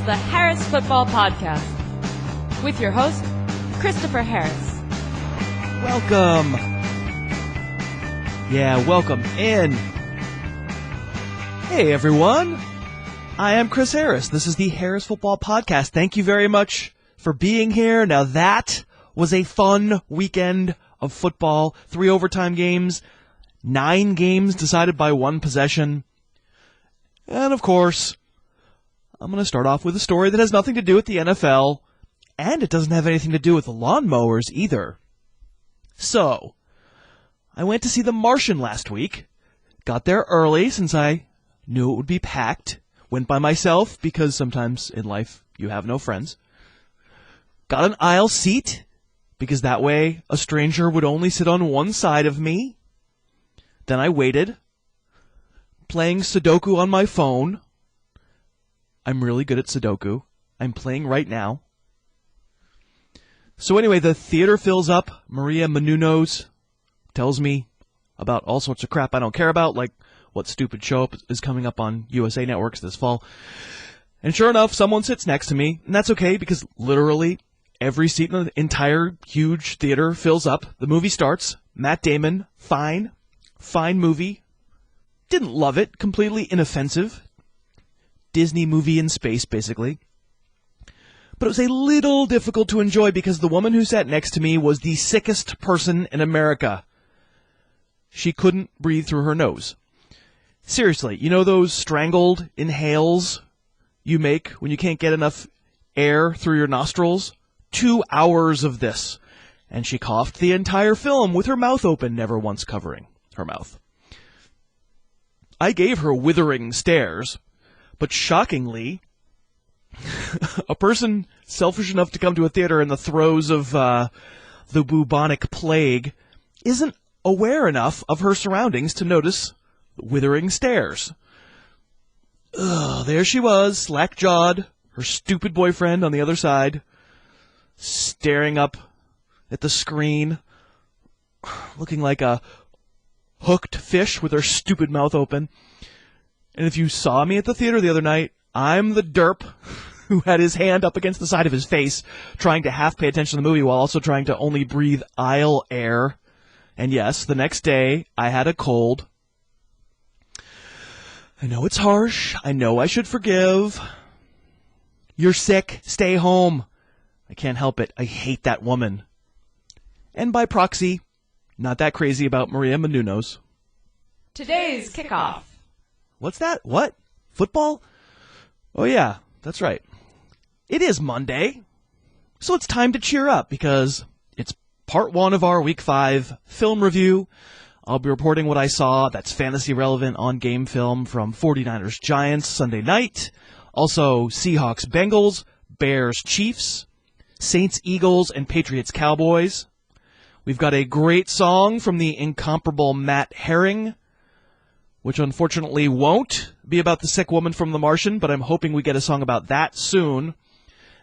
the Harris Football Podcast with your host, Christopher Harris. Welcome. Yeah, welcome in. Hey, everyone. I am Chris Harris. This is the Harris Football Podcast. Thank you very much for being here. Now, that was a fun weekend of football. 3 overtime games, 9 games decided by 1 possession. And, of course, I'm going to start off with a story that has nothing to do with the NFL, and it doesn't have anything to do with the lawnmowers either. So, I went to see The Martian last week. Got there early since I knew it would be packed. Went by myself because sometimes in life you have no friends. Got an aisle seat because that way a stranger would only sit on one side of me. Then I waited, playing Sudoku on my phone. I'm really good at Sudoku. I'm playing right now. So anyway, the theater fills up. Maria Menounos tells me about all sorts of crap I don't care about, like what stupid show is coming up on USA Networks this fall. And sure enough, someone sits next to me, and that's okay because literally every seat in the entire huge theater fills up. The movie starts. Matt Damon, fine movie. Didn't love it. Completely inoffensive. Disney movie in space, basically. But it was a little difficult to enjoy because the woman who sat next to me was the sickest person in America. She couldn't breathe through her nose. Seriously, you know those strangled inhales you make when you can't get enough air through your nostrils? 2 hours of this. And she coughed the entire film with her mouth open, never once covering her mouth. I gave her withering stares, but shockingly, a person selfish enough to come to a theater in the throes of the bubonic plague isn't aware enough of her surroundings to notice withering stares. There she was, slack-jawed, her stupid boyfriend on the other side, staring up at the screen, looking like a hooked fish with her stupid mouth open. And if you saw me at the theater the other night, I'm the derp who had his hand up against the side of his face, trying to half pay attention to the movie while also trying to only breathe aisle air. And yes, the next day, I had a cold. I know it's harsh. I know I should forgive. You're sick. Stay home. I can't help it. I hate that woman. And by proxy, not that crazy about Maria Menounos. Today's kickoff. What's that? What? Football? Oh yeah, that's right. It is Monday, so it's time to cheer up because it's part 1 of our Week 5 film review. I'll be reporting what I saw that's fantasy relevant on game film from 49ers Giants Sunday night. Also Seahawks Bengals, Bears Chiefs, Saints Eagles, and Patriots Cowboys. We've got a great song from the incomparable Matt Herring, which unfortunately won't be about the sick woman from The Martian, but I'm hoping we get a song about that soon.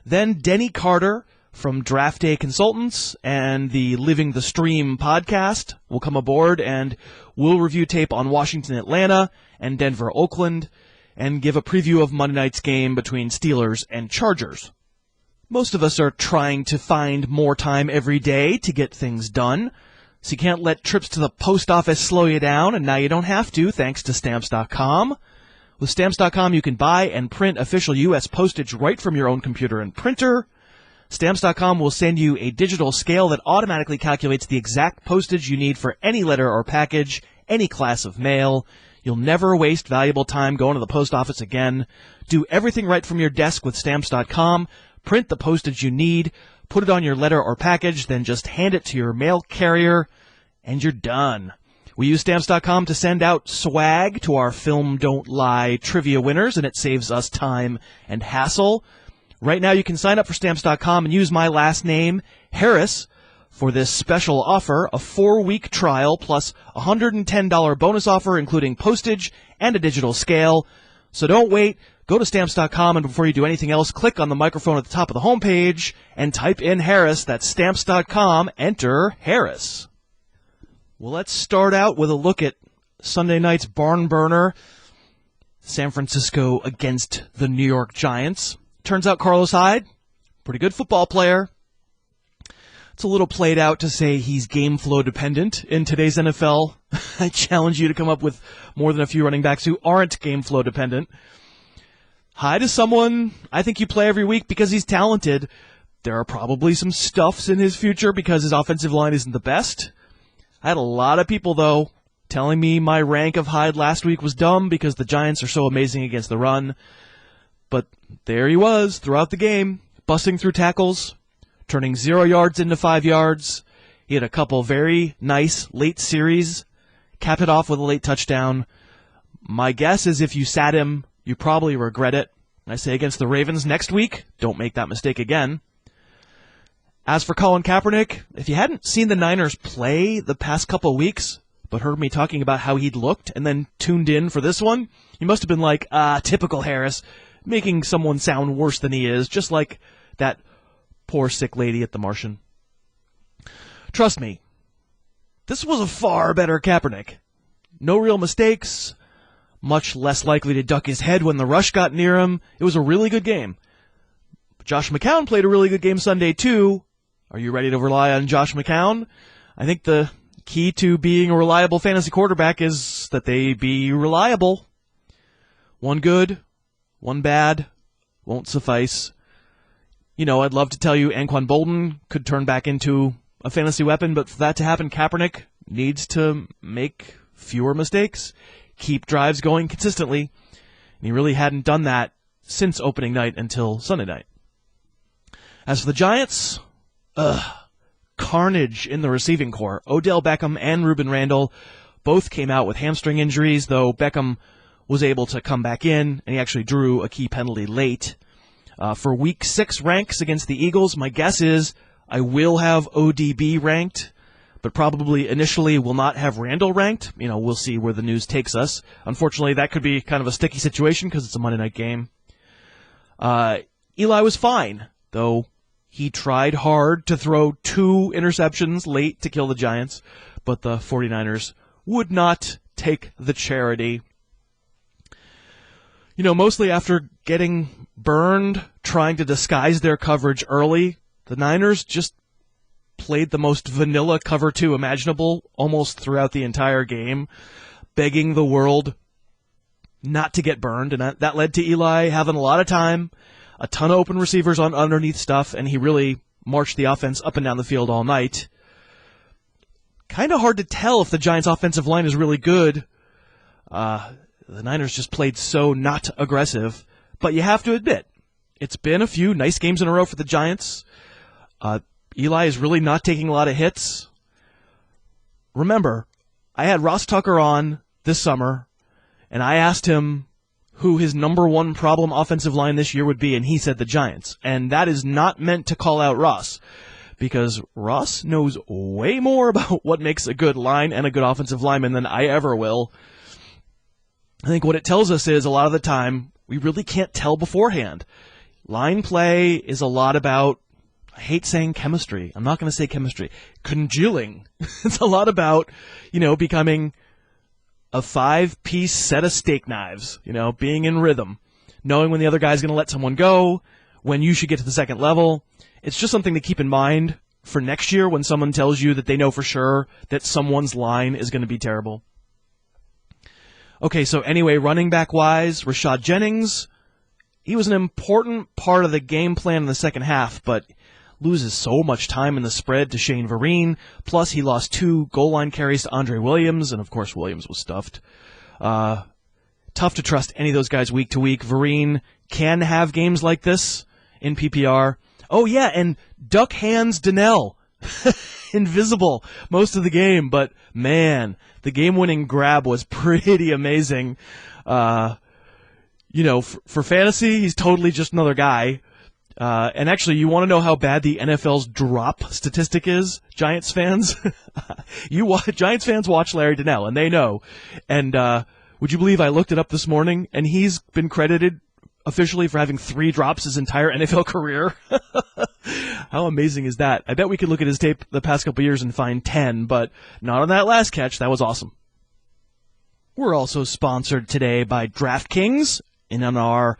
Then Denny Carter from Draft Day Consultants and the Living the Stream podcast will come aboard, and we'll review tape on Washington, Atlanta, and Denver, Oakland, and give a preview of Monday night's game between Steelers and Chargers. Most of us are trying to find more time every day to get things done, so you can't let trips to the post office slow you down, and now you don't have to, thanks to Stamps.com. With Stamps.com, you can buy and print official U.S. postage right from your own computer and printer. Stamps.com will send you a digital scale that automatically calculates the exact postage you need for any letter or package, any class of mail. You'll never waste valuable time going to the post office again. Do everything right from your desk with Stamps.com. Print the postage you need, put it on your letter or package, then just hand it to your mail carrier, and you're done. We use Stamps.com to send out swag to our Film Don't Lie trivia winners, and it saves us time and hassle. Right now you can sign up for Stamps.com and use my last name, Harris, for this special offer, a 4-week trial plus a $110 bonus offer, including postage and a digital scale. So don't wait. Go to Stamps.com, and before you do anything else, click on the microphone at the top of the homepage and type in Harris. That's Stamps.com. Enter Harris. Well, let's start out with a look at Sunday night's barn burner, San Francisco against the New York Giants. turns out Carlos Hyde, pretty good football player. It's a little played out to say he's game flow dependent in today's NFL. I challenge you to come up with more than a few running backs who aren't game flow dependent. Hyde is someone I think you play every week because he's talented. There are probably some stuffs in his future because his offensive line isn't the best. I had a lot of people, though, telling me my rank of Hyde last week was dumb because the Giants are so amazing against the run. But there he was throughout the game, busting through tackles, turning 0 yards into 5 yards. He had a couple very nice late series, capped it off with a late touchdown. My guess is if you sat him, you probably regret it. I say against the Ravens next week, don't make that mistake again. As for Colin Kaepernick, if you hadn't seen the Niners play the past couple weeks, but heard me talking about how he'd looked and then tuned in for this one, you must have been like, typical Harris, making someone sound worse than he is, just like that poor sick lady at the Martian. Trust me, this was a far better Kaepernick. No real mistakes, much less likely to duck his head when the rush got near him. It was a really good game. Josh McCown played a really good game Sunday too. Are you ready to rely on Josh McCown? I think the key to being a reliable fantasy quarterback is that they be reliable. One good, one bad, won't suffice. You know, I'd love to tell you Anquan Bolden could turn back into a fantasy weapon, but for that to happen, Kaepernick needs to make fewer mistakes, keep drives going consistently, and he really hadn't done that since opening night until Sunday night. As for the Giants, carnage in the receiving corps. Odell Beckham and Reuben Randall both came out with hamstring injuries, though Beckham was able to come back in, and he actually drew a key penalty late. For Week 6 ranks against the Eagles, my guess is I will have ODB ranked, but probably initially will not have Randall ranked. You know, we'll see where the news takes us. Unfortunately, that could be kind of a sticky situation because it's a Monday night game. Eli was fine, though he tried hard to throw 2 interceptions late to kill the Giants, but the 49ers would not take the charity. You know, mostly after getting burned, trying to disguise their coverage early, the Niners just played the most vanilla cover 2 imaginable almost throughout the entire game, begging the world not to get burned, and that led to Eli having a lot of time, a ton of open receivers on underneath stuff, and he really marched the offense up and down the field all night. Kind of hard to tell if the Giants' offensive line is really good. The Niners just played so not aggressive, but you have to admit, it's been a few nice games in a row for the Giants. Eli is really not taking a lot of hits. Remember, I had Ross Tucker on this summer, and I asked him who his number one problem offensive line this year would be, and he said the Giants. And that is not meant to call out Ross, because Ross knows way more about what makes a good line and a good offensive lineman than I ever will. I think what it tells us is a lot of the time we really can't tell beforehand. Line play is a lot about, I hate saying chemistry. I'm not going to say chemistry. Congealing. It's a lot about, becoming a 5-piece set of steak knives, being in rhythm, knowing when the other guy's going to let someone go, when you should get to the second level. It's just something to keep in mind for next year when someone tells you that they know for sure that someone's line is going to be terrible. Okay, so anyway, running back-wise, Rashad Jennings, he was an important part of the game plan in the second half, but loses so much time in the spread to Shane Vereen, plus he lost 2 goal line carries to Andre Williams, and of course Williams was stuffed. Tough to trust any of those guys week to week. Vereen can have games like this in PPR. Oh yeah, and Duck Hands Donnell. Invisible most of the game, but man, the game-winning grab was pretty amazing. For fantasy, he's totally just another guy. And actually, you want to know how bad the NFL's drop statistic is, Giants fans? Giants fans watch Larry Donnell, and they know. And would you believe I looked it up this morning, and he's been credited officially for having 3 drops his entire NFL career? How amazing is that? I bet we could look at his tape the past couple years and find 10, but not on that last catch. That was awesome. We're also sponsored today by DraftKings, and on our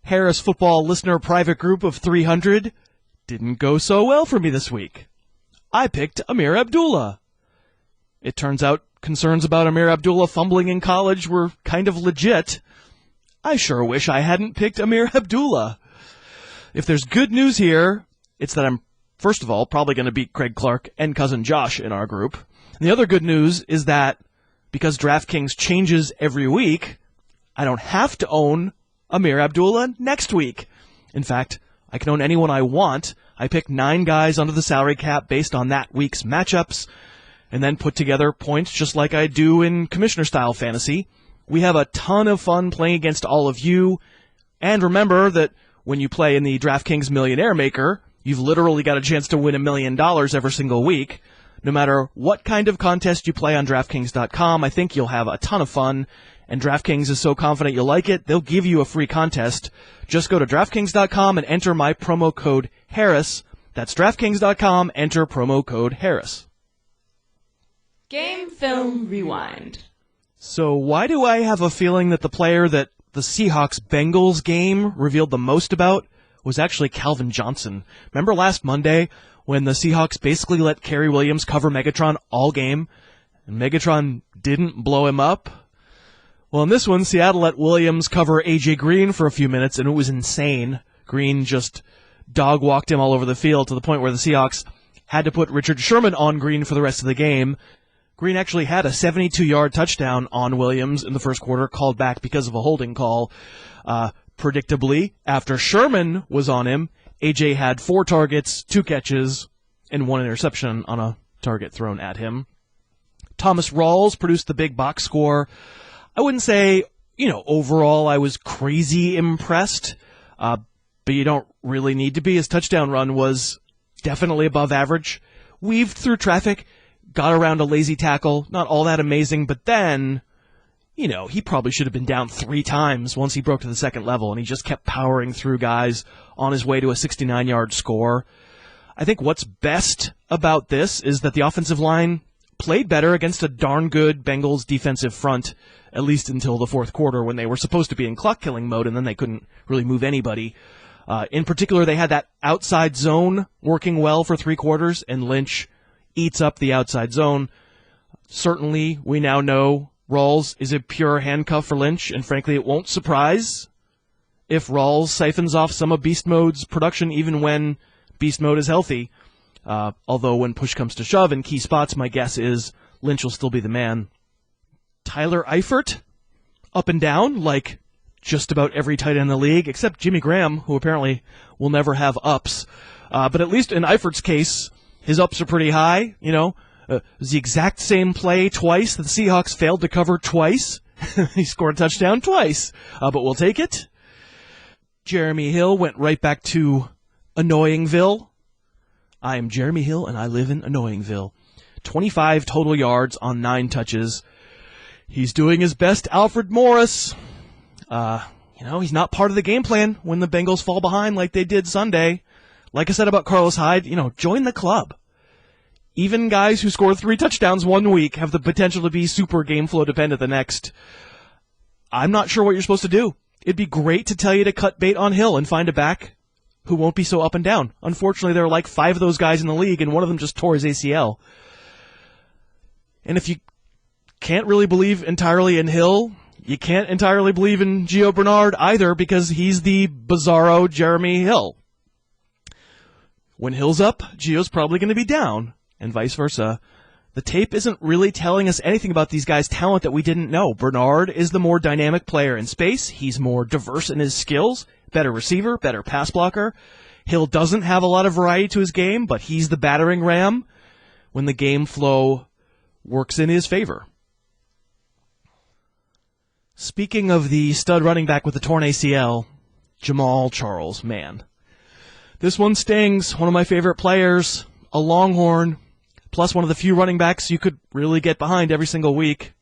Harris Football listener private group of 300 didn't go so well for me this week. I picked Amir Abdullah. It turns out concerns about Amir Abdullah fumbling in college were kind of legit. I sure wish I hadn't picked Amir Abdullah. If there's good news here, it's that I'm, first of all, probably going to beat Craig Clark and Cousin Josh in our group. And the other good news is that because DraftKings changes every week, I don't have to own Amir Abdullah next week. In fact, I can own anyone I want. I pick 9 guys under the salary cap based on that week's matchups, and then put together points just like I do in commissioner-style fantasy. We have a ton of fun playing against all of you. And remember that when you play in the DraftKings Millionaire Maker, you've literally got a chance to win $1 million every single week. No matter what kind of contest you play on DraftKings.com, I think you'll have a ton of fun. And DraftKings is so confident you'll like it, they'll give you a free contest. Just go to DraftKings.com and enter my promo code Harris. That's DraftKings.com, enter promo code Harris. Game Film Rewind. So why do I have a feeling that the player that the Seahawks-Bengals game revealed the most about was actually Calvin Johnson? Remember last Monday when the Seahawks basically let Kerry Williams cover Megatron all game, and Megatron didn't blow him up? Well, in this one, Seattle let Williams cover A.J. Green for a few minutes, and it was insane. Green just dog-walked him all over the field to the point where the Seahawks had to put Richard Sherman on Green for the rest of the game. Green actually had a 72-yard touchdown on Williams in the first quarter, called back because of a holding call. Predictably, after Sherman was on him, A.J. had 4 targets, 2 catches, and 1 interception on a target thrown at him. Thomas Rawls produced the big box score. I wouldn't say, overall I was crazy impressed, but you don't really need to be. His touchdown run was definitely above average. Weaved through traffic, got around a lazy tackle, not all that amazing, but then, he probably should have been down 3 times once he broke to the second level, and he just kept powering through guys on his way to a 69-yard score. I think what's best about this is that the offensive line played better against a darn good Bengals defensive front, at least until the fourth quarter when they were supposed to be in clock-killing mode, and then they couldn't really move anybody. In particular, they had that outside zone working well for 3 quarters, and Lynch eats up the outside zone. Certainly, we now know Rawls is a pure handcuff for Lynch, and frankly, it won't surprise if Rawls siphons off some of Beast Mode's production even when Beast Mode is healthy. Although when push comes to shove in key spots, my guess is Lynch will still be the man. Tyler Eifert, up and down, like just about every tight end in the league, except Jimmy Graham, who apparently will never have ups. But at least in Eifert's case, his ups are pretty high. It was the exact same play twice that the Seahawks failed to cover twice. He scored a touchdown twice, but we'll take it. Jeremy Hill went right back to Annoyingville. I am Jeremy Hill, and I live in Annoyingville. 25 total yards on 9 touches. He's doing his best Alfred Morris. He's not part of the game plan when the Bengals fall behind like they did Sunday. Like I said about Carlos Hyde, join the club. Even guys who score 3 touchdowns one week have the potential to be super game flow dependent the next. I'm not sure what you're supposed to do. It'd be great to tell you to cut bait on Hill and find a back who won't be so up and down. Unfortunately, there are like 5 of those guys in the league, and one of them just tore his ACL. And if you can't really believe entirely in Hill, you can't entirely believe in Gio Bernard either, because he's the bizarro Jeremy Hill. When Hill's up, Gio's probably going to be down, and vice versa. The tape isn't really telling us anything about these guys' talent that we didn't know. Bernard is the more dynamic player in space. He's more diverse in his skills. Better receiver, better pass blocker. Hill doesn't have a lot of variety to his game, but he's the battering ram when the game flow works in his favor. Speaking of the stud running back with the torn ACL, Jamaal Charles, man. This one stings. One of my favorite players, a Longhorn, plus one of the few running backs you could really get behind every single week.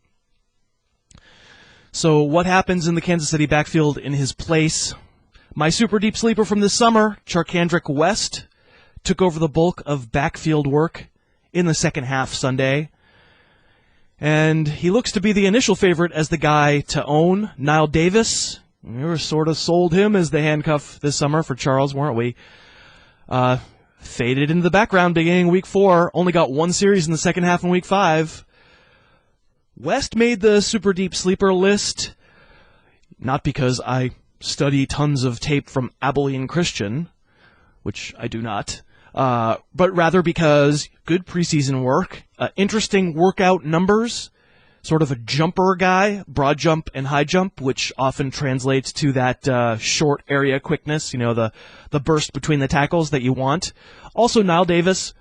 So what happens in the Kansas City backfield in his place? My super deep sleeper from this summer, Charkandrick West, took over the bulk of backfield work in the second half Sunday. And he looks to be the initial favorite as the guy to own. Nile Davis, We were sort of sold him as the handcuff this summer for Charles, weren't we? Faded into the background beginning week 4. Only got one series in the second half in week 5. West made the super deep sleeper list, not because I study tons of tape from Abilene Christian, which I do not, but rather because good preseason work, interesting workout numbers, sort of a jumper guy, broad jump and high jump, which often translates to that short area quickness, the burst between the tackles that you want. Also, Nile Davis,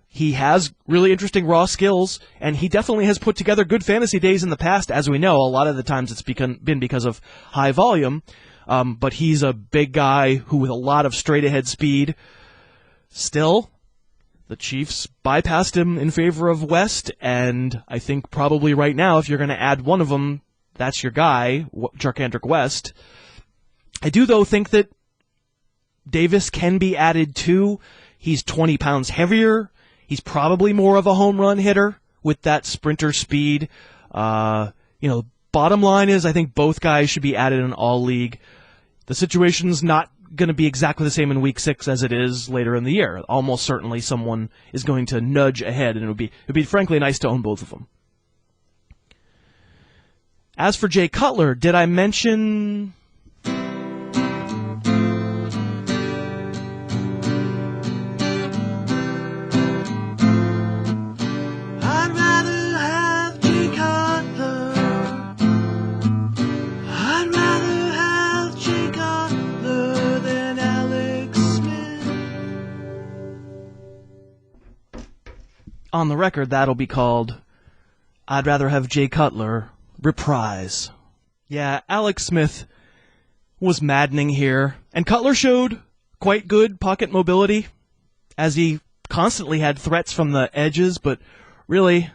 he has really interesting raw skills, and he definitely has put together good fantasy days in the past, as we know. A lot of the times it's been because of high volume, but he's a big guy who with a lot of straight-ahead speed. Still, the Chiefs bypassed him in favor of West, and I think probably right now, if you're going to add one of them, that's your guy, Jarkandrick West. I do, though, think that Davis can be added too. He's 20 pounds heavier. He's probably more of a home run hitter with that sprinter speed. Bottom line is I think both guys should be added in all league. The situation's not going to be exactly the same in week 6 as it is later in the year. Almost certainly someone is going to nudge ahead, and it would be frankly nice to own both of them. As for Jay Cutler, did I mention... On the record, that'll be called I'd Rather Have Jay Cutler Reprise. Yeah, Alex Smith was maddening here, and Cutler showed quite good pocket mobility, as he constantly had threats from the edges, but really,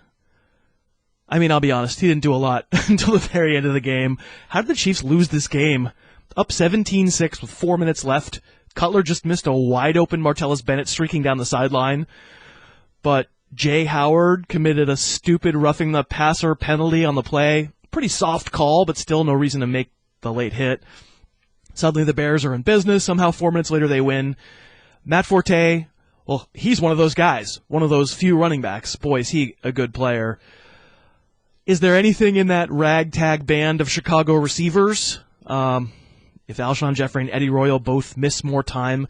I'll be honest, he didn't do a lot until the very end of the game. How did the Chiefs lose this game? Up 17-6 with 4 minutes left. Cutler just missed a wide-open Martellus Bennett streaking down the sideline, but Jay Howard committed a stupid roughing the passer penalty on the play. Pretty soft call, but still no reason to make the late hit. Suddenly the Bears are in business. Somehow 4 minutes later they win. Matt Forte, well, he's one of those guys. One of those few running backs. Boy, is he a good player. Is there anything in that ragtag band of Chicago receivers? If Alshon Jeffrey and Eddie Royal both miss more time,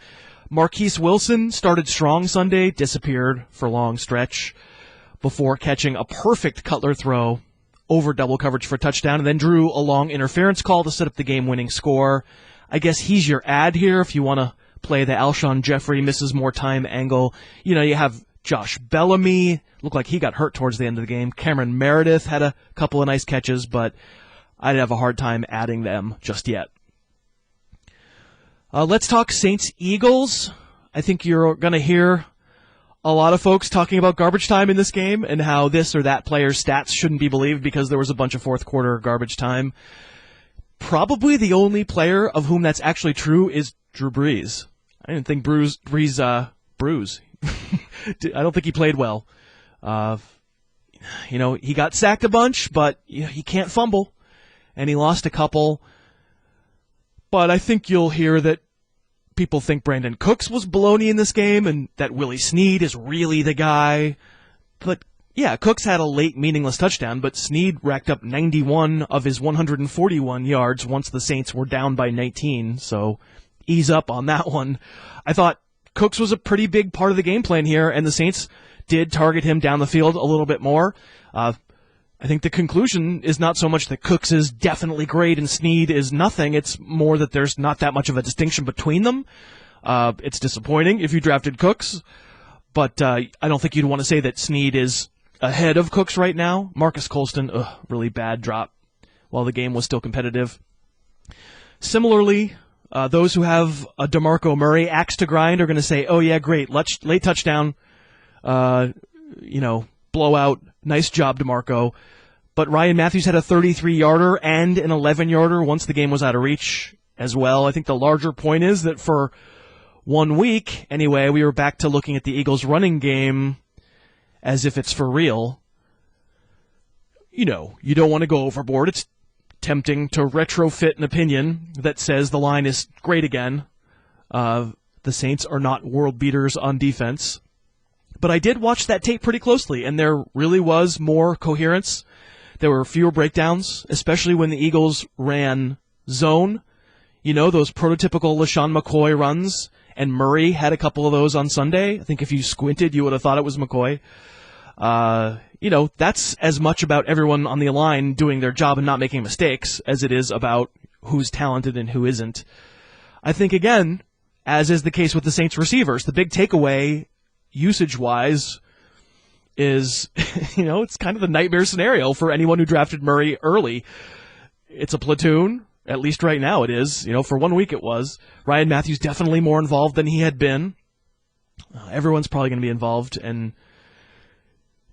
Marquise Wilson started strong Sunday, disappeared for a long stretch before catching a perfect Cutler throw over double coverage for a touchdown, and then drew a long interference call to set up the game-winning score. I guess he's your ad here if you want to play the Alshon Jeffrey misses more time angle. You have Josh Bellamy, looked like he got hurt towards the end of the game. Cameron Meredith had a couple of nice catches, but I'd have a hard time adding them just yet. Let's talk Saints-Eagles. I think you're going to hear a lot of folks talking about garbage time in this game and how this or that player's stats shouldn't be believed because there was a bunch of fourth quarter garbage time. Probably the only player of whom that's actually true is Drew Brees. I didn't think Brees. I don't think he played well. He got sacked a bunch, but he can't fumble, and he lost a couple. But I think you'll hear that people think Brandon Cooks was baloney in this game and that Willie Snead is really the guy. But, yeah, Cooks had a late meaningless touchdown, but Snead racked up 91 of his 141 yards once the Saints were down by 19, so ease up on that one. I thought Cooks was a pretty big part of the game plan here, and the Saints did target him down the field a little bit more. I think the conclusion is not so much that Cooks is definitely great and Snead is nothing. It's more that there's not that much of a distinction between them. It's disappointing if you drafted Cooks, but I don't think you'd want to say that Snead is ahead of Cooks right now. Marcus Colston, really bad drop while the game was still competitive. Similarly, those who have a DeMarco Murray axe to grind are going to say, oh yeah, great, late touchdown, blowout, nice job, DeMarco. But Ryan Matthews had a 33-yarder and an 11-yarder once the game was out of reach as well. I think the larger point is that for 1 week, anyway, we were back to looking at the Eagles' running game as if it's for real. You don't want to go overboard. It's tempting to retrofit an opinion that says the line is great again. The Saints are not world beaters on defense. But I did watch that tape pretty closely, and there really was more coherence. There were fewer breakdowns, especially when the Eagles ran zone. You know, those prototypical LaShawn McCoy runs, and Murray had a couple of those on Sunday. I think if you squinted, you would have thought it was McCoy. You know, that's as much about everyone on the line doing their job and not making mistakes as it is about who's talented and who isn't. I think, again, as is the case with the Saints receivers, the big takeaway, usage-wise, is, you know, it's kind of the nightmare scenario for anyone who drafted Murray early. It's a platoon. At least right now it is. You know, for 1 week it was. Ryan Matthews definitely more involved than he had been. Everyone's probably going to be involved. And,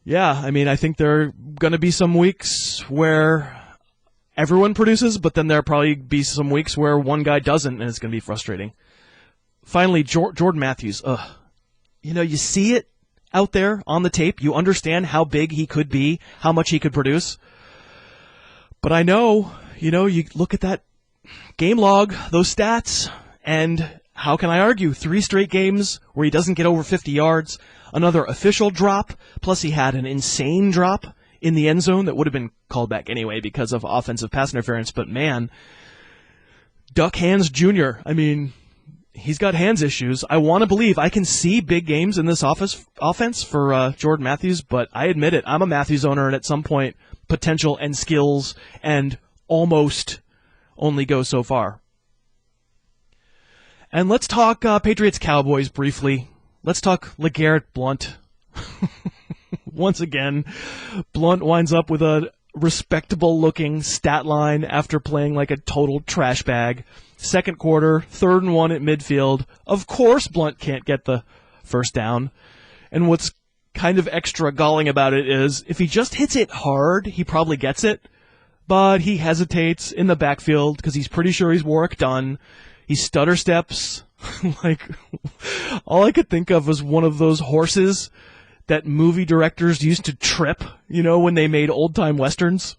yeah, I mean, I think there are going to be some weeks where everyone produces, but then there'll probably be some weeks where one guy doesn't, and it's going to be frustrating. Finally, Jordan Matthews. You know, you see it out there on the tape. You understand how big he could be, how much he could produce. But I know, you know, you look at that game log, those stats, and how can I argue? 3 straight games where he doesn't get over 50 yards, another official drop, plus he had an insane drop in the end zone that would have been called back anyway because of offensive pass interference. But man, Duck Hands Jr., I mean, he's got hands issues. I want to believe I can see big games in this offense for Jordan Matthews, but I admit it, I'm a Matthews owner, and at some point, potential and skills and almost only go so far. And let's talk Patriots-Cowboys briefly. Let's talk LeGarrette Blount. Once again, Blount winds up with a respectable-looking stat line after playing like a total trash bag. Second quarter, 3rd and 1 at midfield. Of course Blount can't get the first down. And what's kind of extra galling about it is if he just hits it hard, he probably gets it. But he hesitates in the backfield because he's pretty sure he's work done. He stutter steps. Like, all I could think of was one of those horses that movie directors used to trip, you know, when they made old-time westerns.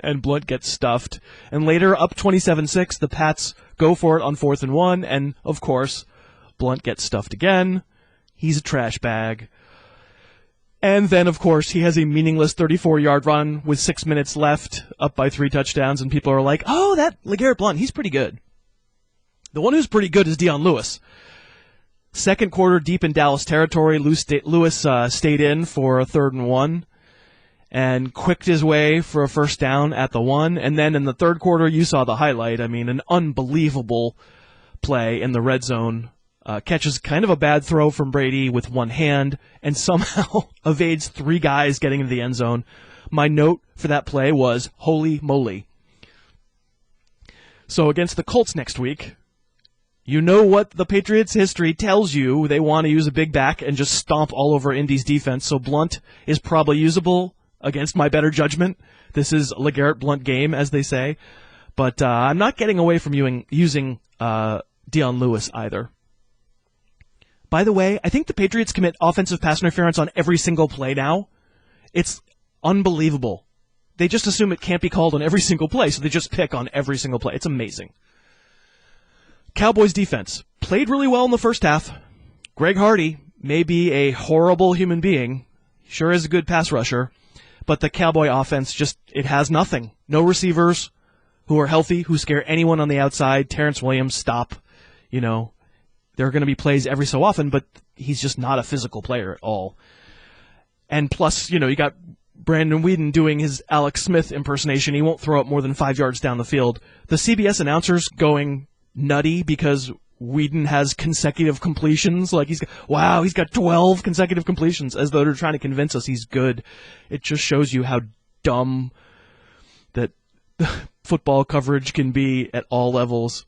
And Blount gets stuffed. And later, up 27-6, the Pats go for it on 4th and 1, and, of course, Blount gets stuffed again. He's a trash bag. And then, of course, he has a meaningless 34-yard run with 6 minutes left, up by 3 touchdowns, and people are like, oh, that LeGarrette Blount, he's pretty good. The one who's pretty good is Dion Lewis. Second quarter, deep in Dallas territory, Lewis stayed in for a 3rd and 1 and quicked his way for a first down at the 1. And then in the third quarter, you saw the highlight. I mean, an unbelievable play in the red zone. Catches kind of a bad throw from Brady with one hand and somehow evades 3 guys getting into the end zone. My note for that play was, holy moly. So against the Colts next week, you know what the Patriots' history tells you. They want to use a big back and just stomp all over Indy's defense. So Blount is probably usable against my better judgment. This is a LeGarrette Blount game, as they say. But I'm not getting away from using Dion Lewis either. By the way, I think the Patriots commit offensive pass interference on every single play now. It's unbelievable. They just assume it can't be called on every single play, so they just pick on every single play. It's amazing. Cowboys defense played really well in the first half. Greg Hardy may be a horrible human being. He sure is a good pass rusher. But the Cowboy offense it has nothing. No receivers who are healthy, who scare anyone on the outside. Terrence Williams, stop. You know, there are going to be plays every so often, but he's just not a physical player at all. And plus, you know, you got Brandon Weeden doing his Alex Smith impersonation. He won't throw up more than 5 yards down the field. The CBS announcers going nutty because Weeden has consecutive completions. Like he's got 12 consecutive completions, as though they're trying to convince us he's good. It just shows you how dumb that football coverage can be at all levels.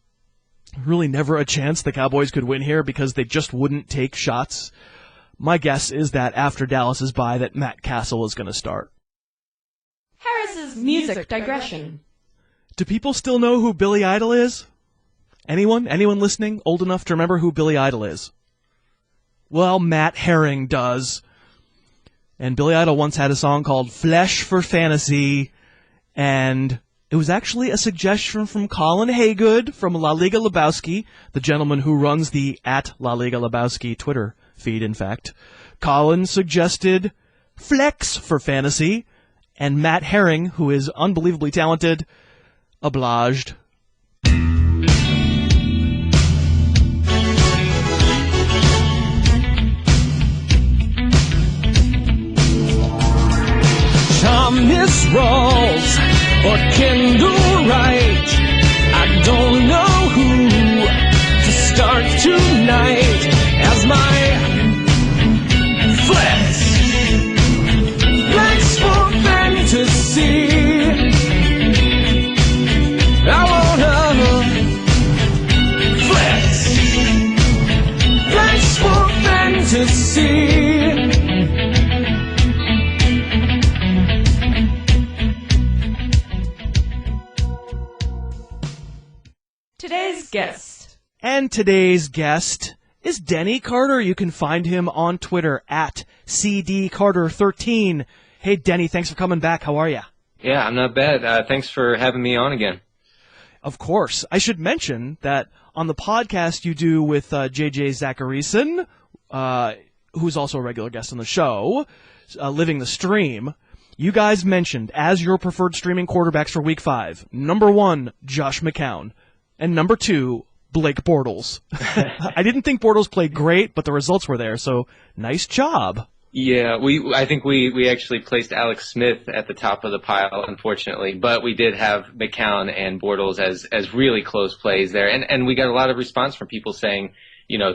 Really never a chance the Cowboys could win here because they just wouldn't take shots. My guess is that after Dallas is by, that Matt Castle is going to start. Harris's Music Digression. Do people still know who Billy Idol is? Anyone listening old enough to remember who Billy Idol is? Well, Matt Herring does. And Billy Idol once had a song called Flesh for Fantasy, And it was actually a suggestion from Colin Haygood from La Liga Lebowski, the gentleman who runs the @La Liga Lebowski Twitter feed, in fact. Colin suggested Flex for fantasy, and Matt Herring, who is unbelievably talented, obliged. Thomas Rawls or Kendall Wright, I don't know who to start tonight as my flex for fantasy. I wanna flex for fantasy. Today's guest. And today's guest is Denny Carter. You can find him on Twitter @CDCarter13. Hey, Denny, thanks for coming back. How are you? Yeah, I'm not bad. Thanks for having me on again. Of course. I should mention that on the podcast you do with JJ Zacharyson, who's also a regular guest on the show, Living the Stream, you guys mentioned as your preferred streaming quarterbacks for Week 5, number 1, Josh McCown, and number 2, Blake Bortles. I didn't think Bortles played great, but the results were there, so nice job. Yeah, I think we actually placed Alex Smith at the top of the pile, unfortunately, but we did have McCown and Bortles as really close plays there, and we got a lot of response from people saying,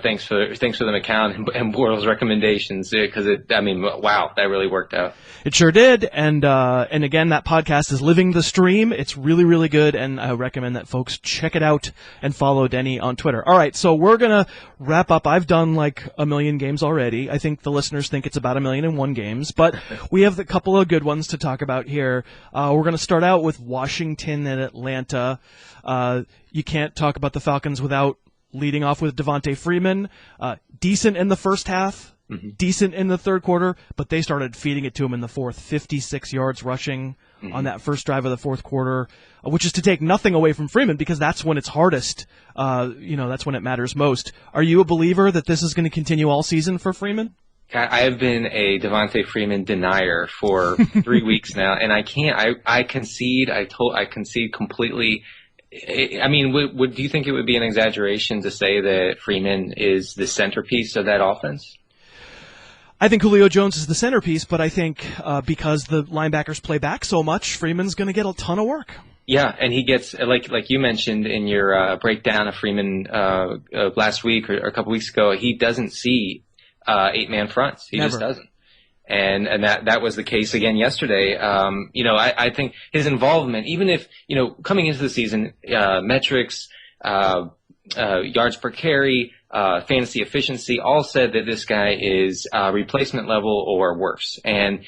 thanks for the McCown and Bortles recommendations, because wow, that really worked out. It sure did, and again, that podcast is Living the Stream. It's really, really good, and I recommend that folks check it out and follow Denny on Twitter. All right, so we're gonna wrap up. I've done like 1 million games already. I think the listeners think it's about 1,000,001 games, but we have a couple of good ones to talk about here. We're gonna start out with Washington and Atlanta. You can't talk about the Falcons without leading off with Devonta Freeman, decent in the first half, decent in the third quarter, but they started feeding it to him in the fourth. 56 yards rushing on that first drive of the fourth quarter, which is to take nothing away from Freeman because that's when it's hardest. That's when it matters most. Are you a believer that this is going to continue all season for Freeman? I have been a Devonta Freeman denier for 3 weeks now, and I can't. I concede. I concede completely. I mean, do you think it would be an exaggeration to say that Freeman is the centerpiece of that offense? I think Julio Jones is the centerpiece, but I think because the linebackers play back so much, Freeman's going to get a ton of work. Yeah, and he gets, like you mentioned in your breakdown of Freeman last week or a couple weeks ago, he doesn't see 8-man fronts. He just doesn't. And that was the case again yesterday. I think his involvement, even if, coming into the season, metrics, yards per carry, fantasy efficiency, all said that this guy is replacement level or worse. And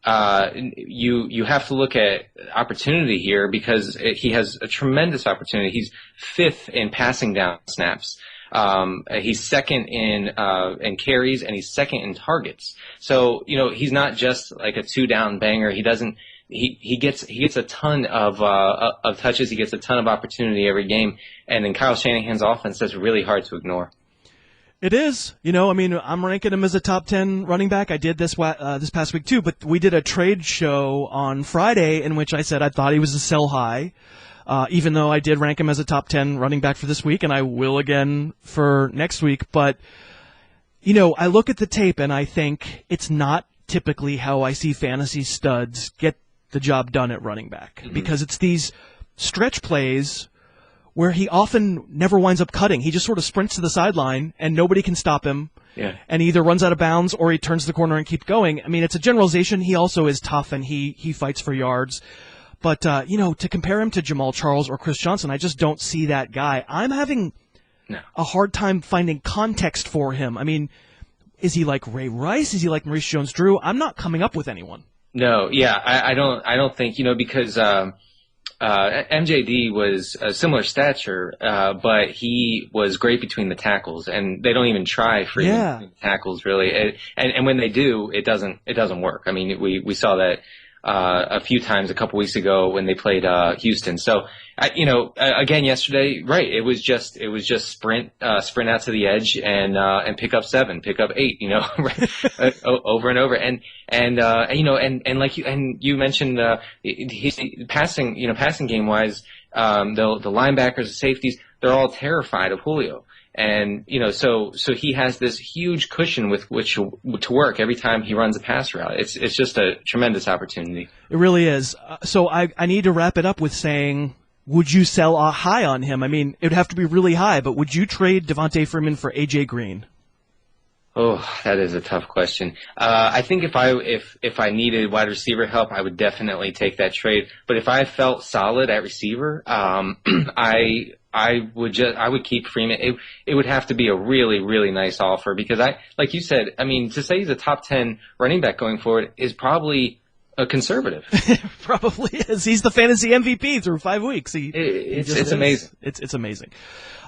you have to look at opportunity here because he has a tremendous opportunity. He's 5th in passing down snaps. He's 2nd in carries, and he's 2nd in targets. So, he's not just like a 2-down banger. He gets a ton of touches. He gets a ton of opportunity every game. And in Kyle Shanahan's offense, that's really hard to ignore. It is. I'm ranking him as a top 10 running back. I did this past week too, but we did a trade show on Friday in which I said I thought he was a sell high. Even though I did rank him as a top 10 running back for this week, and I will again for next week. But, I look at the tape and I think it's not typically how I see fantasy studs get the job done at running back. Because it's these stretch plays where he often never winds up cutting. He just sort of sprints to the sideline and nobody can stop him. Yeah. And he either runs out of bounds or he turns the corner and keeps going. I mean, it's a generalization. He also is tough and he fights for yards. But, to compare him to Jamaal Charles or Chris Johnson, I just don't see that guy. I'm having a hard time finding context for him. I mean, is he like Ray Rice? Is he like Maurice Jones-Drew? I'm not coming up with anyone. No, yeah, I don't think, because MJD was a similar stature, but he was great between the tackles, and they don't even try for between the tackles, really. And when they do, it doesn't work. I mean, we saw that a few times a couple weeks ago when they played Houston. So, again yesterday, right? It was just sprint out to the edge and pick up 7, pick up 8, over and over. And like you mentioned, he's passing game wise, the linebackers, the safeties, they're all terrified of Julio. And, so he has this huge cushion with which to work every time he runs a pass route. It's just a tremendous opportunity. It really is. So I need to wrap it up with saying, would you sell a high on him? I mean, it would have to be really high, but would you trade Devonta Freeman for A.J. Green? Oh, that is a tough question. I think if I needed wide receiver help, I would definitely take that trade. But if I felt solid at receiver, I would keep Freeman. It would have to be a really, really nice offer because like you said, I mean, to say he's a top 10 running back going forward is probably a conservative. Probably is. He's the fantasy MVP through 5 weeks. It's amazing. It's amazing.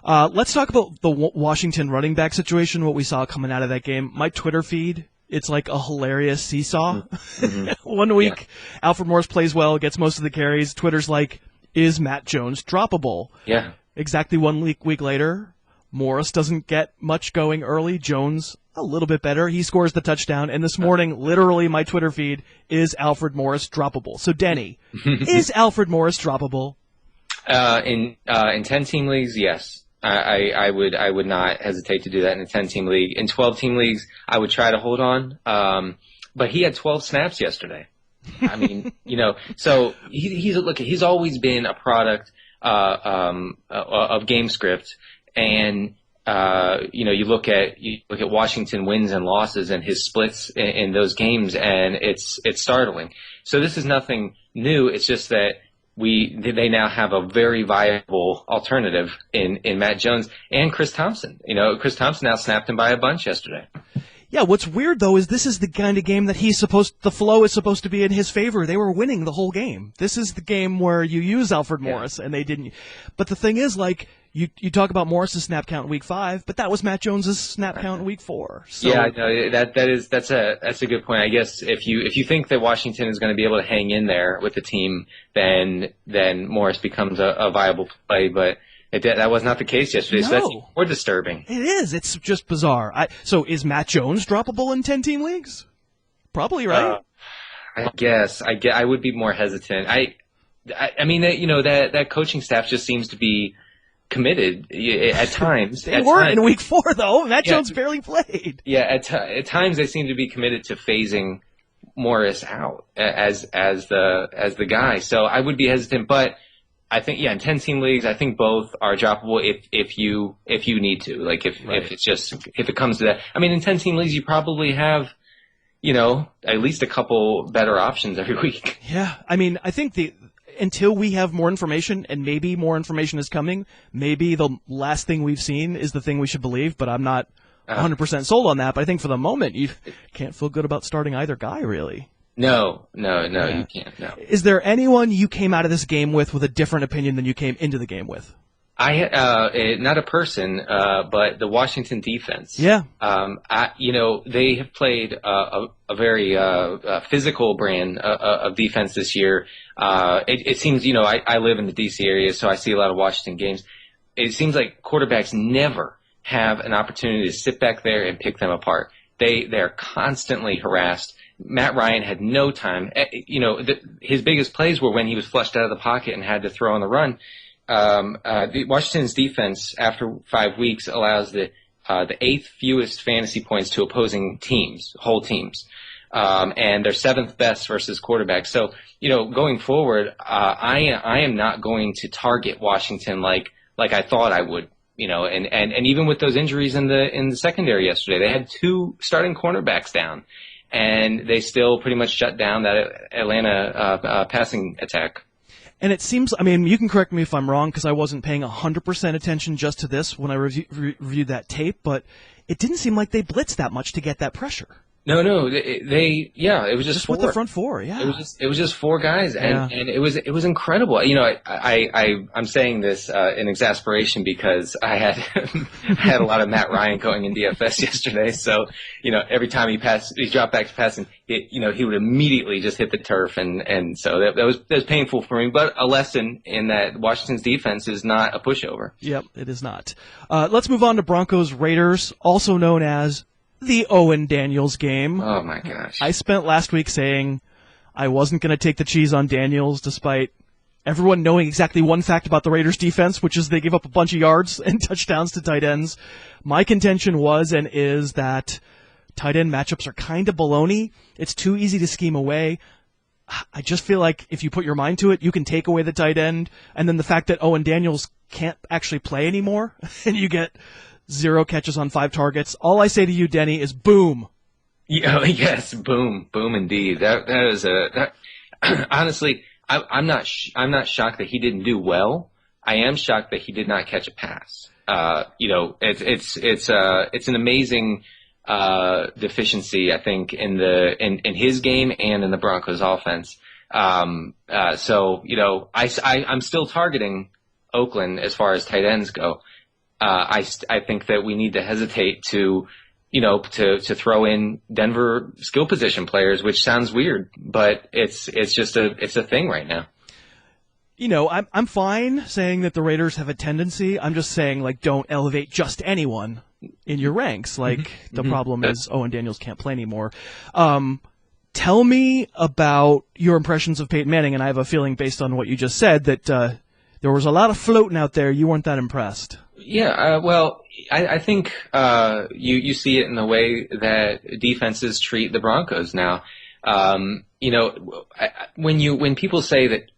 Let's talk about the Washington running back situation, what we saw coming out of that game. My Twitter feed, it's like a hilarious seesaw. Mm-hmm. 1 week, Alfred Morris plays well, gets most of the carries. Twitter's like, is Matt Jones droppable? Yeah. Exactly 1 week later, Morris doesn't get much going early. Jones, a little bit better. He scores the touchdown. And this morning, literally, my Twitter feed is Alfred Morris droppable. So, Denny, is Alfred Morris droppable? In 10-team leagues, yes. I would not hesitate to do that in a 10-team league. In 12-team leagues, I would try to hold on. But he had 12 snaps yesterday. I mean, so he's always been a product of game script, and you look at Washington wins and losses and his splits in those games, and it's startling. So this is nothing new. It's just that they now have a very viable alternative in Matt Jones and Chris Thompson. Chris Thompson now snapped him by a bunch yesterday. Yeah, what's weird, though, is this is the kind of game that the flow is supposed to be in his favor. They were winning the whole game. This is the game where you use Alfred Morris, and they didn't. But the thing is, like, you talk about Morris's snap count in week 5, but that was Matt Jones's snap count in week 4. So. Yeah, no, that's a good point. I guess if you think that Washington is going to be able to hang in there with the team, then Morris becomes a viable play, but that was not the case yesterday, so that's even more disturbing. It is. It's just bizarre. So is Matt Jones droppable in 10-team leagues? Probably, right? I guess. I would be more hesitant. I mean, that coaching staff just seems to be committed at times. They weren't in week 4, though. Matt Jones barely played. Yeah, at times they seem to be committed to phasing Morris out as the guy. So I would be hesitant, but I think, in 10-team leagues, I think both are droppable if you need to. Like if it comes to that. I mean, in 10-team leagues, you probably have, at least a couple better options every week. Yeah, I mean, I think until we have more information, and maybe more information is coming, maybe the last thing we've seen is the thing we should believe, but I'm not 100% sold on that. But I think for the moment, you can't feel good about starting either guy, really. No, you can't. No. Is there anyone you came out of this game with a different opinion than you came into the game with? Not a person, but the Washington defense. Yeah. They have played a very physical brand of defense this year. It seems, I live in the D.C. area, so I see a lot of Washington games. It seems like quarterbacks never have an opportunity to sit back there and pick them apart. They're constantly harassed. Matt Ryan had no time. His biggest plays were when he was flushed out of the pocket and had to throw on the run. Washington's defense, after 5 weeks, allows the 8th fewest fantasy points to opposing teams, whole teams, and they're 7th best versus quarterbacks. So, going forward, I am not going to target Washington like I thought I would. And even with those injuries in the secondary yesterday, they had 2 starting cornerbacks down, and they still pretty much shut down that Atlanta passing attack. And it seems, I mean, you can correct me if I'm wrong because I wasn't paying 100% attention just to this when I reviewed that tape, but it didn't seem like they blitzed that much to get that pressure. No, it was just four. With the front four, yeah. It was just four guys, and it was incredible. You know, I'm saying this in exasperation because I had a lot of Matt Ryan going in DFS yesterday. So, you know, every time he dropped back to passing, he would immediately just hit the turf, and so that was painful for me. But a lesson in that Washington's defense is not a pushover. Yep, it is not. Let's move on to Broncos Raiders, also known as the Owen Daniels game. Oh my gosh. I spent last week saying I wasn't going to take the cheese on Daniels despite everyone knowing exactly one fact about the Raiders defense, which is they give up a bunch of yards and touchdowns to tight ends. My contention was and is that tight end matchups are kind of baloney. It's too easy to scheme away. I just feel like if you put your mind to it, you can take away the tight end, and then the fact that Owen Daniels can't actually play anymore, and you get 0 catches on 5 targets. All I say to you, Denny, is boom. Yeah, yes, boom indeed. That is honestly, I'm not shocked that he didn't do well. I am shocked that he did not catch a pass. It's an amazing deficiency, I think, in his game and in the Broncos offense. I'm still targeting Oakland as far as tight ends go. I think that we need to hesitate to throw in Denver skill position players, which sounds weird, but it's a thing right now. You know, I'm fine saying that the Raiders have a tendency. I'm just saying, like, don't elevate just anyone in your ranks. Like, the problem is Owen Daniels can't play anymore. Tell me about your impressions of Peyton Manning, and I have a feeling based on what you just said that there was a lot of floating out there. You weren't that impressed. Yeah, I think you see it in the way that defenses treat the Broncos now. When people say that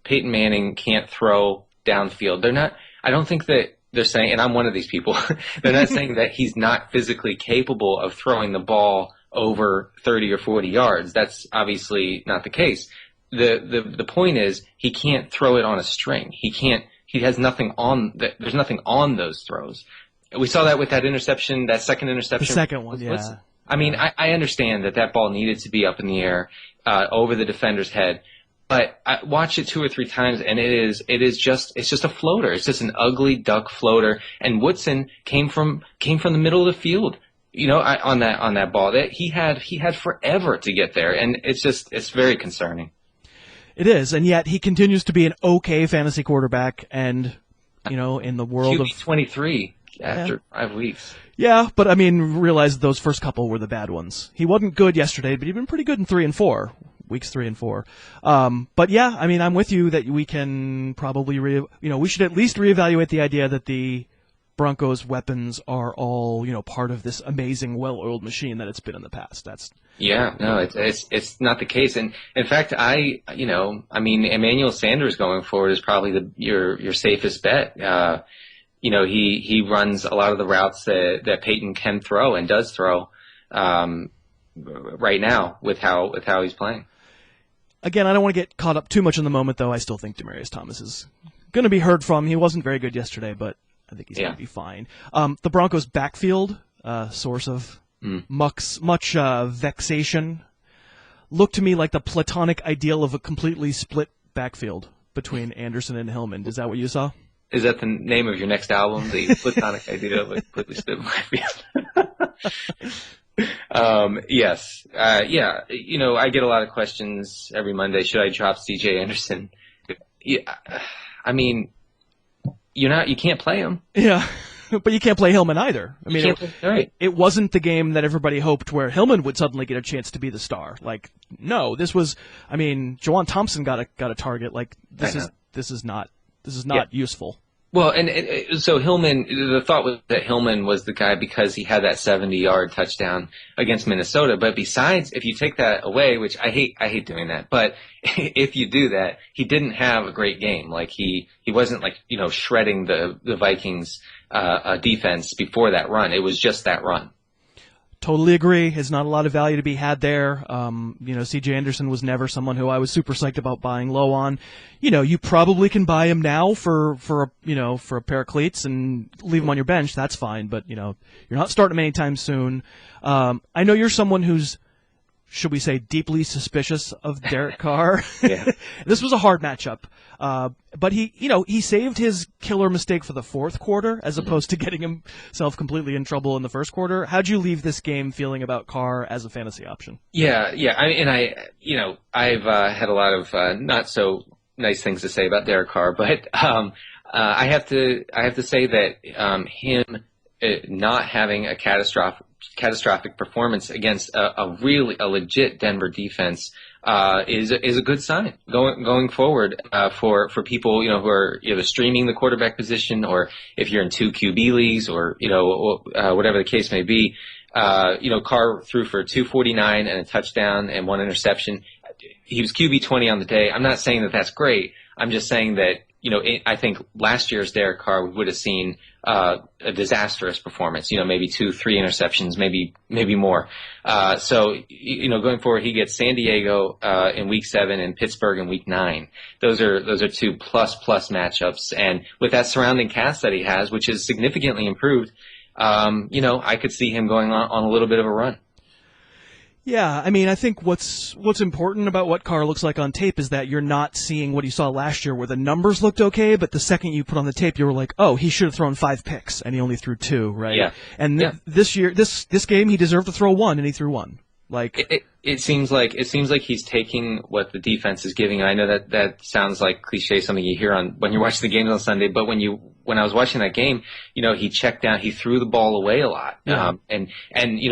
Peyton Manning can't throw downfield, they're not. I don't think that they're saying, and I'm one of these people. They're not saying that he's not physically capable of throwing the ball over 30 or 40 yards. That's obviously not the case. The point is he can't throw it on a string. He has nothing on. There's nothing on those throws. We saw that with that interception, that second interception. The second one, yeah. I mean, I understand that ball needed to be up in the air over the defender's head, but I watched it 2 or 3 times, and it's just a floater. It's just an ugly duck floater. And Woodson came from the middle of the field, on that ball. That he had forever to get there, and it's very concerning. It is, and yet he continues to be an okay fantasy quarterback, and in the world QB of 23 after 5 weeks. Yeah, but I mean, realize those first couple were the bad ones. He wasn't good yesterday, but he'd been pretty good in 3 and 4 weeks, 3 and 4. But yeah, I mean, I'm with you that we can probably we should at least reevaluate the idea that the Broncos' weapons are all part of this amazing, well-oiled machine that it's been in the past. It's not the case. And in fact, Emmanuel Sanders going forward is probably your safest bet. He runs a lot of the routes that Peyton can throw and does throw right now with how he's playing. Again, I don't want to get caught up too much in the moment, though. I still think Demaryius Thomas is going to be heard from. He wasn't very good yesterday, but I think he's going to be fine. The Broncos' backfield, source of much vexation, looked to me like the platonic ideal of a completely split backfield between Anderson and Hillman. Is that what you saw? Is that the name of your next album, the platonic ideal of a completely split backfield? Yes. Yeah. I get a lot of questions every Monday. Should I drop C.J. Anderson? Yeah, I mean, you can't play him. Yeah, but you can't play Hillman either. I mean, it wasn't the game that everybody hoped where Hillman would suddenly get a chance to be the star. Like, no, this was. I mean, Jawan Thompson got a target. Like, this is not useful. Well, and so Hillman, the thought was that Hillman was the guy because he had that 70-yard touchdown against Minnesota. But besides, if you take that away, which I hate doing that, but if you do that, he didn't have a great game. Like he wasn't shredding the Vikings defense before that run. It was just that run. Totally agree. There's not a lot of value to be had there. C.J. Anderson was never someone who I was super psyched about buying low on. You probably can buy him now for a pair of cleats and leave him on your bench. That's fine, but you're not starting him anytime soon. I know you're someone who's, should we say, deeply suspicious of Derek Carr. Yeah. This was a hard matchup. But he saved his killer mistake for the fourth quarter as opposed to getting himself completely in trouble in the first quarter. How'd you leave this game feeling about Carr as a fantasy option? Yeah. I've had a lot of not so nice things to say about Derek Carr, but I have to say that him not having a catastrophic performance against a legit Denver defense is a good sign going forward for people who are either streaming the quarterback position, or if you're in 2 QB leagues, or whatever the case may be. Carr threw for 249 and a touchdown and 1 interception. He was QB 20 on the day. I'm not saying that that's great. I'm just saying that I think last year's Derek Carr would have seen a disastrous performance. Maybe 2-3 interceptions, maybe more. So going forward, he gets San Diego in Week 7 and Pittsburgh in Week 9. Those are 2 plus matchups, and with that surrounding cast that he has, which is significantly improved, I could see him going on a little bit of a run. Yeah, I think what's important about what Carr looks like on tape is that you're not seeing what you saw last year where the numbers looked okay, but the second you put on the tape, you were like, oh, he should have thrown 5 picks, and he only threw 2, right? Yeah. And this year, this game, he deserved to throw 1, and he threw 1. Like it seems like he's taking what the defense is giving. And I know that sounds like cliche, something you hear when you're watching the games on Sunday, but when I was watching that game, he checked down, he threw the ball away a lot. Yeah. And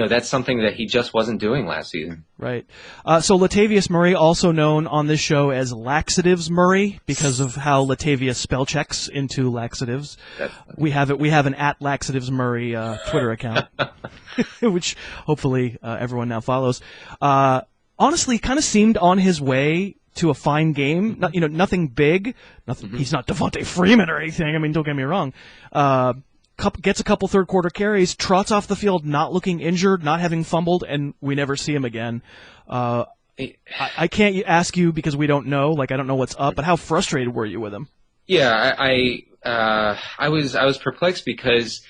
that's something that he just wasn't doing last season. Right. So Latavius Murray, also known on this show as Laxatives Murray, because of how Latavius spell checks into laxatives. We have an @Laxatives Murray Twitter account, which hopefully everyone now follows. Honestly, kind of seemed on his way to a fine game. Nothing big. Nothing. He's not Devonta Freeman or anything. Don't get me wrong. Gets a couple third quarter carries, trots off the field, not looking injured, not having fumbled, and we never see him again. I can't ask you because we don't know. I don't know what's up. But how frustrated were you with him? Yeah, I was perplexed because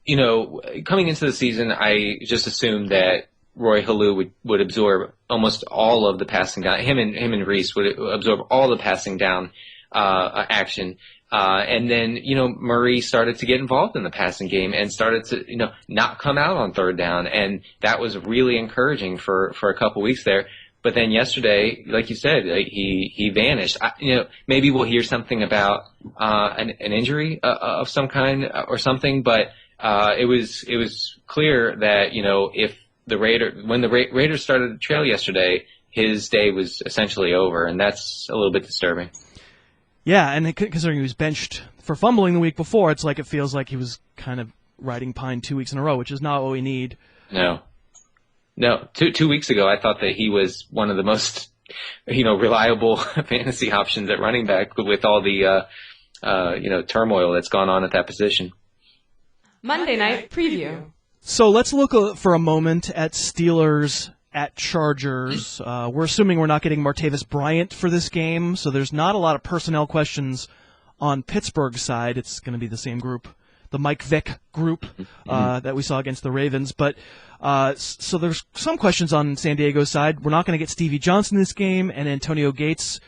coming into the season, I just assumed that Roy Halou would absorb almost all of the passing down. Him and Reese would absorb all the passing down action. And then, Murray started to get involved in the passing game and started to, not come out on third down. And that was really encouraging for a couple weeks there. But then yesterday, like you said, he vanished. Maybe we'll hear something about an injury of some kind or something. But it was clear that if when the Raiders started to trail yesterday, his day was essentially over, and that's a little bit disturbing. Yeah, and considering he was benched for fumbling the week before, it's like it feels like he was kind of riding pine 2 weeks in a row, which is not what we need. No. 2 weeks ago, I thought that he was one of the most, reliable fantasy options at running back with all the, turmoil that's gone on at that position. Monday Night Preview. So let's look for a moment at Steelers at Chargers. We're assuming we're not getting Martavis Bryant for this game, so there's not a lot of personnel questions on Pittsburgh's side. It's going to be the same group, the Mike Vick group that we saw against the Ravens. But so there's some questions on San Diego's side. We're not going to get Stevie Johnson this game, and Antonio Gates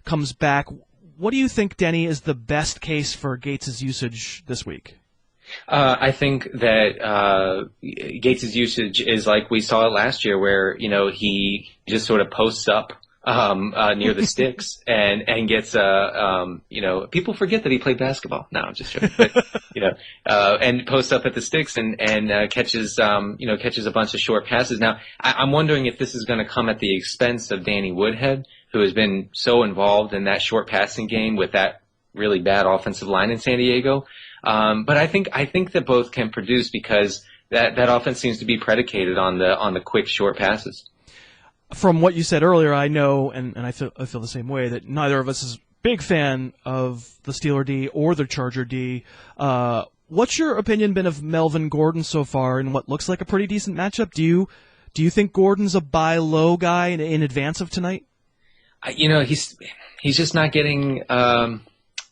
comes back. What do you think, Denny, is the best case for Gates' usage this week? I think that Gates' usage is like we saw it last year, where he just sort of posts up near the sticks and gets people forget that he played basketball. No, I'm just joking. But, and posts up at the sticks and catches a bunch of short passes. Now I'm wondering if this is going to come at the expense of Danny Woodhead, who has been so involved in that short passing game with that really bad offensive line in San Diego. But I think that both can produce because that offense seems to be predicated on the quick short passes. From what you said earlier, I know, and I feel the same way, that neither of us is a big fan of the Steeler D or the Charger D. what's your opinion been of Melvin Gordon so far in what looks like a pretty decent matchup? Do you think Gordon's a buy low guy in advance of tonight? He's just not getting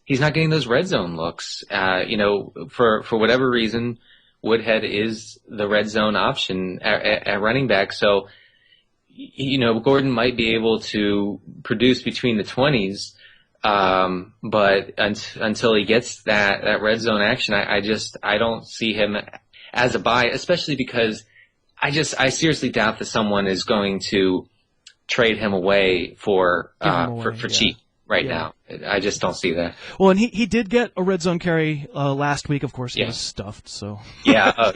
he's not getting those red zone looks. For whatever reason, Woodhead is the red zone option at running back. So, Gordon might be able to produce between the 20s, but until he gets that red zone action, I don't see him as a buy, especially because I seriously doubt that someone is going to trade him away for cheap right now. I just don't see that. Well, and he did get a red zone carry last week. Of course, he was stuffed. So yeah,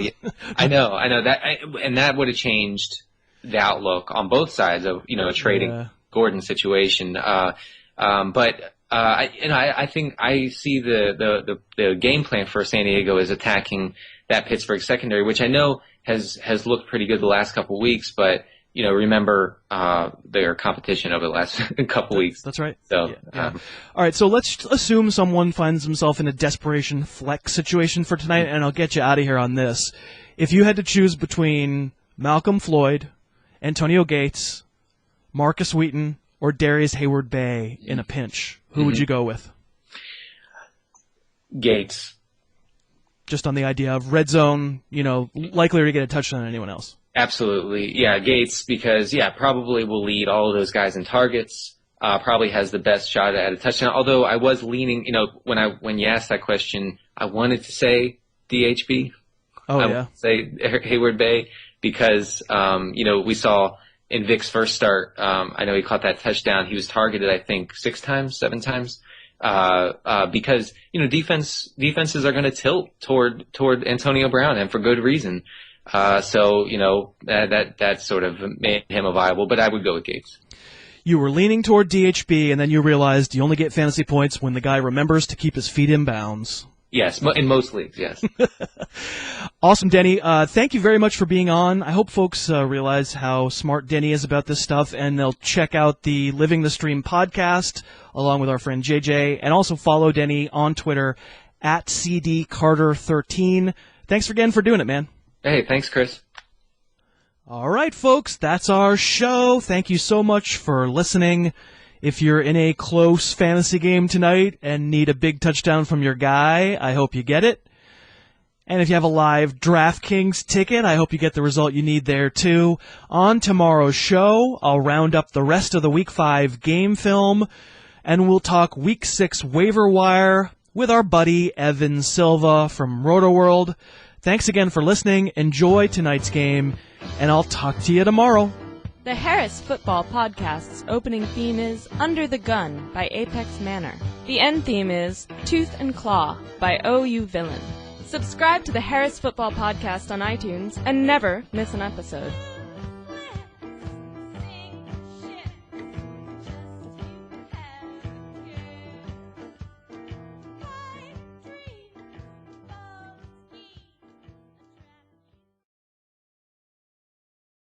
I know that, and that would have changed the outlook on both sides of a trading Gordon situation. But I think I see the game plan for San Diego is attacking that Pittsburgh secondary, which I know has looked pretty good the last couple of weeks, but remember their competition over the last couple weeks. That's right. So, all right. So let's assume someone finds himself in a desperation flex situation for tonight, and I'll get you out of here on this. If you had to choose between Malcolm Floyd, Antonio Gates, Marcus Wheaton, or Darius Hayward-Bay in a pinch, who would you go with? Gates. Just on the idea of red zone, likelier to get a touchdown than anyone else. Absolutely. Yeah, Gates, because, probably will lead all of those guys in targets, probably has the best shot at a touchdown. Although I was leaning, when you asked that question, I wanted to say DHB. Oh, I wanted to say Hayward-Bay because, we saw in Vic's first start, I know he caught that touchdown. He was targeted, I think, 7 times. Because, defenses are going to tilt toward Antonio Brown, and for good reason. So that sort of made him a viable, but I would go with Gates. You were leaning toward DHB, and then you realized you only get fantasy points when the guy remembers to keep his feet in bounds. Yes, in most leagues, yes. Awesome, Denny. Thank you very much for being on. I hope folks realize how smart Denny is about this stuff, and they'll check out the Living the Stream podcast along with our friend JJ, and also follow Denny on Twitter at CDCarter13. Thanks again for doing it, man. Hey, thanks, Chris. All right, folks, that's our show. Thank you so much for listening. If you're in a close fantasy game tonight and need a big touchdown from your guy, I hope you get it. And if you have a live DraftKings ticket, I hope you get the result you need there, too. On tomorrow's show, I'll round up the rest of the Week 5 game film, and we'll talk Week 6 waiver wire with our buddy Evan Silva from RotoWorld. Thanks again for listening. Enjoy tonight's game, and I'll talk to you tomorrow. The Harris Football Podcast's opening theme is Under the Gun by Apex Manor. The end theme is Tooth and Claw by OU Villain. Subscribe to the Harris Football Podcast on iTunes and never miss an episode.